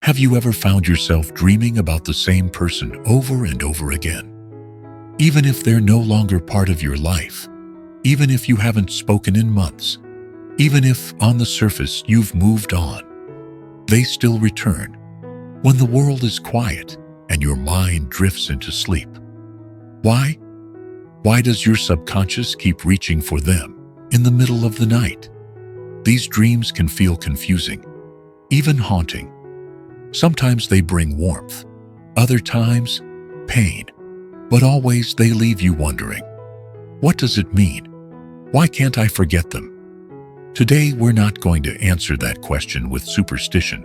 Have you ever found yourself dreaming about the same person over and over again? Even if they're no longer part of your life, even if you haven't spoken in months, even if on the surface you've moved on, they still return when the world is quiet and your mind drifts into sleep. Why? Why does your subconscious keep reaching for them in the middle of the night? These dreams can feel confusing, even haunting. Sometimes they bring warmth, other times, pain, but always they leave you wondering, what does it mean? Why can't I forget them? Today, we're not going to answer that question with superstition.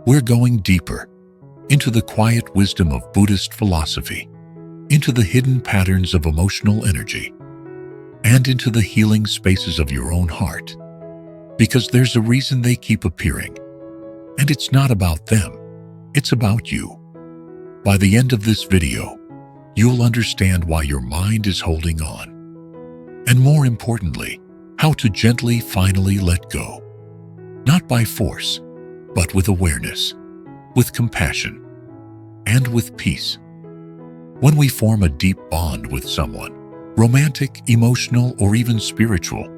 We're going deeper into the quiet wisdom of Buddhist philosophy, into the hidden patterns of emotional energy, and into the healing spaces of your own heart. Because there's a reason they keep appearing, and it's not about them. It's about you. By the end of this video, you'll understand why your mind is holding on. And more importantly, how to gently finally let go. Not by force, but with awareness, with compassion, and with peace. When we form a deep bond with someone, romantic, emotional, or even spiritual,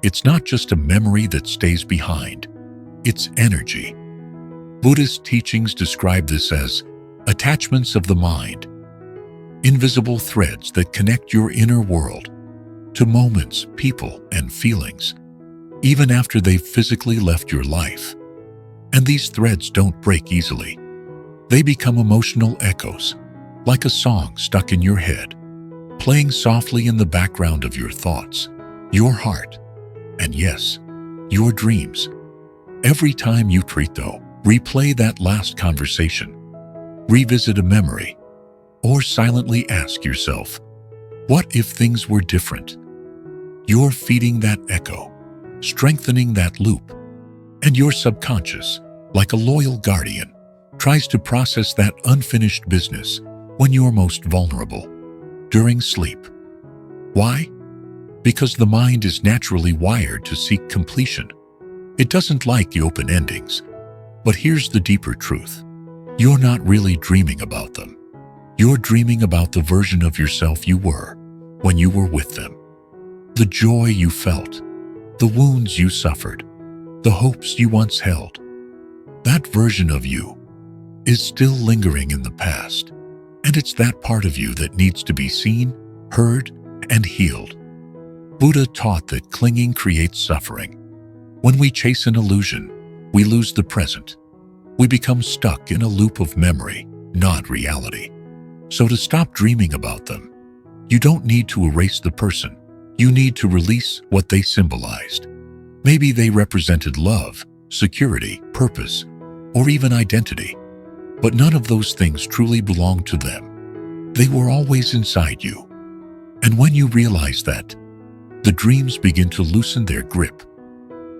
it's not just a memory that stays behind. It's energy. Buddhist teachings describe this as attachments of the mind, invisible threads that connect your inner world to moments, people, and feelings, even after they've physically left your life. And these threads don't break easily. They become emotional echoes, like a song stuck in your head, playing softly in the background of your thoughts, your heart, and yes, your dreams. Every time you replay that last conversation, revisit a memory, or silently ask yourself, what if things were different? You're feeding that echo, strengthening that loop, and your subconscious, like a loyal guardian, tries to process that unfinished business when you're most vulnerable, during sleep. Why? Because the mind is naturally wired to seek completion. It doesn't like the open endings. But here's the deeper truth. You're not really dreaming about them. You're dreaming about the version of yourself you were when you were with them. The joy you felt, the wounds you suffered, the hopes you once held. That version of you is still lingering in the past, and it's that part of you that needs to be seen, heard, and healed. Buddha taught that clinging creates suffering. When we chase an illusion, we lose the present. We become stuck in a loop of memory, not reality. So to stop dreaming about them, you don't need to erase the person. You need to release what they symbolized. Maybe they represented love, security, purpose, or even identity. But none of those things truly belonged to them. They were always inside you. And when you realize that, the dreams begin to loosen their grip.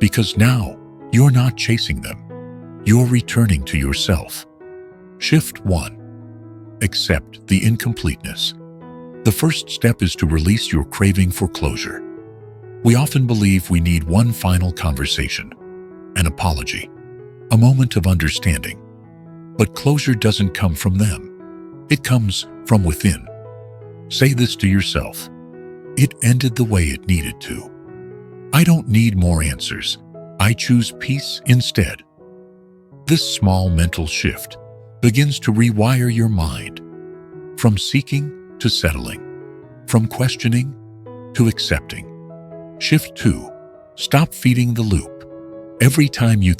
Because now, you're not chasing them. You're returning to yourself. Shift 1. Accept the incompleteness. The first step is to release your craving for closure. We often believe we need one final conversation, an apology, a moment of understanding. But closure doesn't come from them. It comes from within. Say this to yourself. It ended the way it needed to. I don't need more answers. I choose peace instead. This small mental shift begins to rewire your mind, from seeking to settling, from questioning to accepting. Shift 2. Stop feeding the loop. Every time you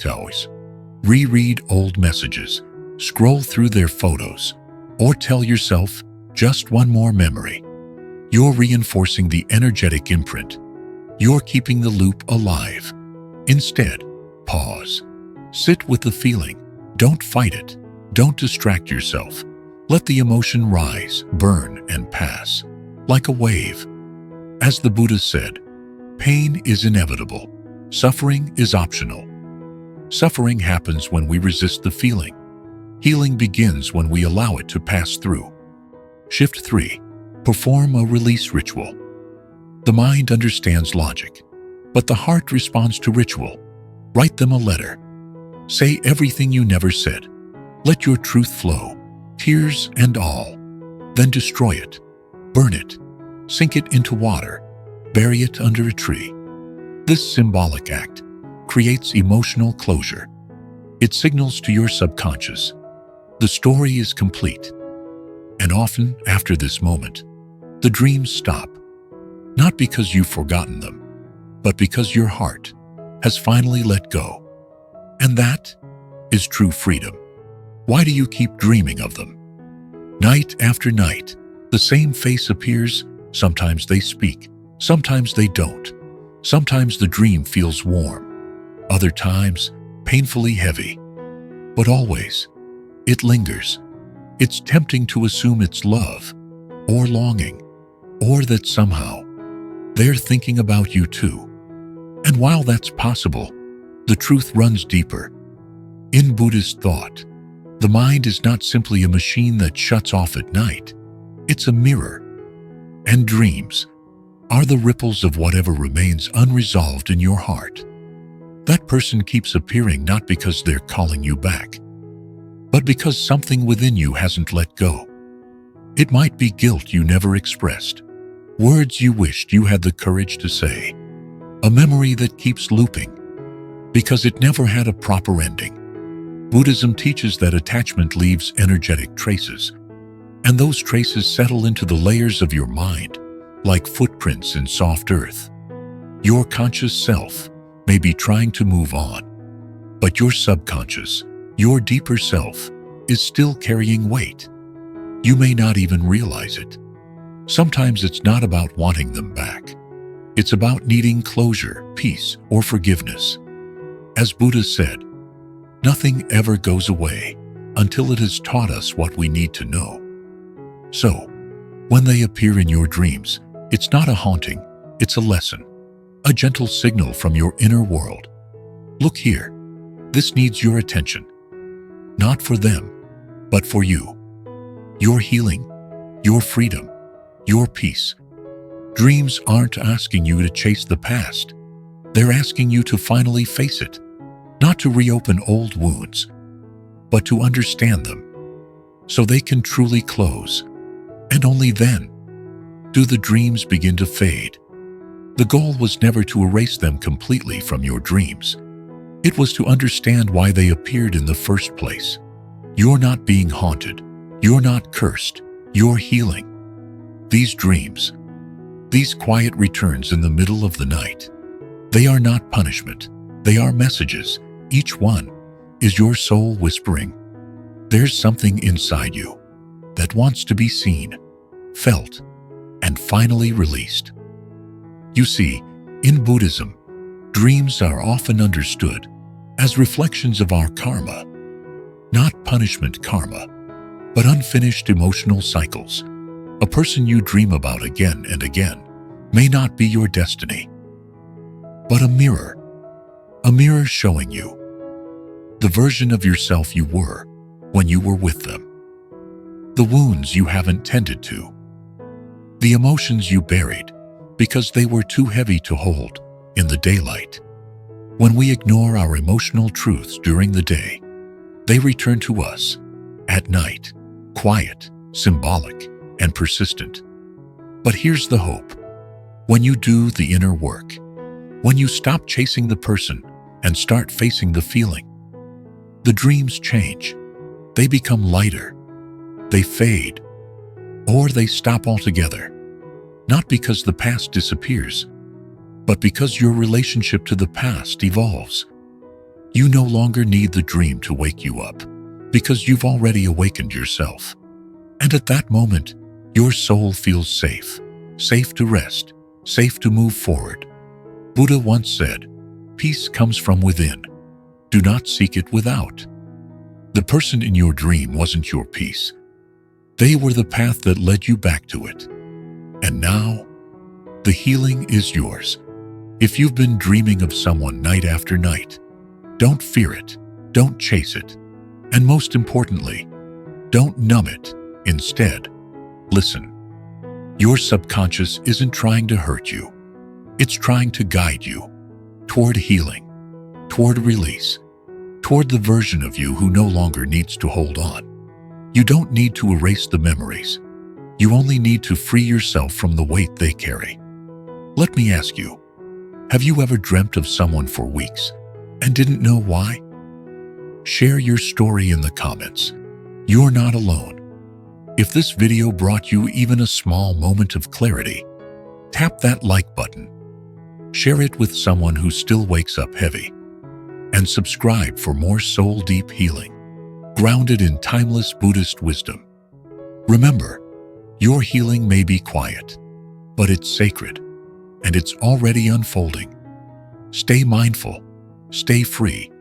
reread old messages, scroll through their photos, or tell yourself just one more memory, you're reinforcing the energetic imprint. You're keeping the loop alive. Instead, pause. Sit with the feeling. Don't fight it. Don't distract yourself. Let the emotion rise, burn, and pass, like a wave. As the Buddha said, pain is inevitable. Suffering is optional. Suffering happens when we resist the feeling. Healing begins when we allow it to pass through. Shift 3. Perform a release ritual. The mind understands logic, but the heart responds to ritual. Write them a letter. Say everything you never said. Let your truth flow, tears and all. Then destroy it, burn it, sink it into water, bury it under a tree. This symbolic act creates emotional closure. It signals to your subconscious, the story is complete. And often, after this moment, the dreams stop. Not because you've forgotten them, but because your heart has finally let go. And that is true freedom. Why do you keep dreaming of them? Night after night, the same face appears. Sometimes they speak, sometimes they don't. Sometimes the dream feels warm, other times painfully heavy. But always, it lingers. It's tempting to assume it's love, or longing, or that somehow they're thinking about you too. And while that's possible, the truth runs deeper. In Buddhist thought, the mind is not simply a machine that shuts off at night. It's a mirror. And dreams are the ripples of whatever remains unresolved in your heart. That person keeps appearing not because they're calling you back, but because something within you hasn't let go. It might be guilt you never expressed, words you wished you had the courage to say, a memory that keeps looping because it never had a proper ending. Buddhism teaches that attachment leaves energetic traces, and those traces settle into the layers of your mind like footprints in soft earth. Your conscious self may be trying to move on, but your subconscious, your deeper self, is still carrying weight. You may not even realize it. Sometimes it's not about wanting them back. It's about needing closure, peace, or forgiveness. As Buddha said, nothing ever goes away until it has taught us what we need to know. So, when they appear in your dreams, it's not a haunting, it's a lesson, a gentle signal from your inner world. Look here, this needs your attention. Not for them, but for you. Your healing, your freedom, your peace. Dreams aren't asking you to chase the past. They're asking you to finally face it, not to reopen old wounds, but to understand them, so they can truly close. And only then do the dreams begin to fade. The goal was never to erase them completely from your dreams. It was to understand why they appeared in the first place. You're not being haunted. You're not cursed. You're healing. These dreams, these quiet returns in the middle of the night, they are not punishment. They are messages. Each one is your soul whispering, there's something inside you that wants to be seen, felt, and finally released. You see, in Buddhism, dreams are often understood as reflections of our karma, not punishment karma, but unfinished emotional cycles. A person you dream about again and again may not be your destiny, but a mirror showing you the version of yourself you were when you were with them, the wounds you haven't tended to, the emotions you buried because they were too heavy to hold in the daylight. When we ignore our emotional truths during the day, they return to us at night, quiet, symbolic, and persistent. But here's the hope. When you do the inner work, when you stop chasing the person and start facing the feeling, the dreams change. They become lighter, they fade, or they stop altogether. Not because the past disappears, but because your relationship to the past evolves. You no longer need the dream to wake you up, because you've already awakened yourself. And at that moment, your soul feels safe, safe to rest, safe to move forward. Buddha once said, "Peace comes from within. Do not seek it without." The person in your dream wasn't your peace. They were the path that led you back to it. And now, the healing is yours. If you've been dreaming of someone night after night, don't fear it, don't chase it, and most importantly, don't numb it. Instead, listen. Your subconscious isn't trying to hurt you. It's trying to guide you toward healing, toward release, toward toward the version of you who no longer needs to hold on. You don't need to erase the memories. You only need to free yourself from the weight they carry. Let me ask you, have you ever dreamt of someone for weeks and didn't know why? Share your story in the comments. You're not alone. If this video brought you even a small moment of clarity, tap that like button. Share it with someone who still wakes up heavy. And subscribe for more soul-deep healing, grounded in timeless Buddhist wisdom. Remember, your healing may be quiet, but it's sacred, and it's already unfolding. Stay mindful, stay free,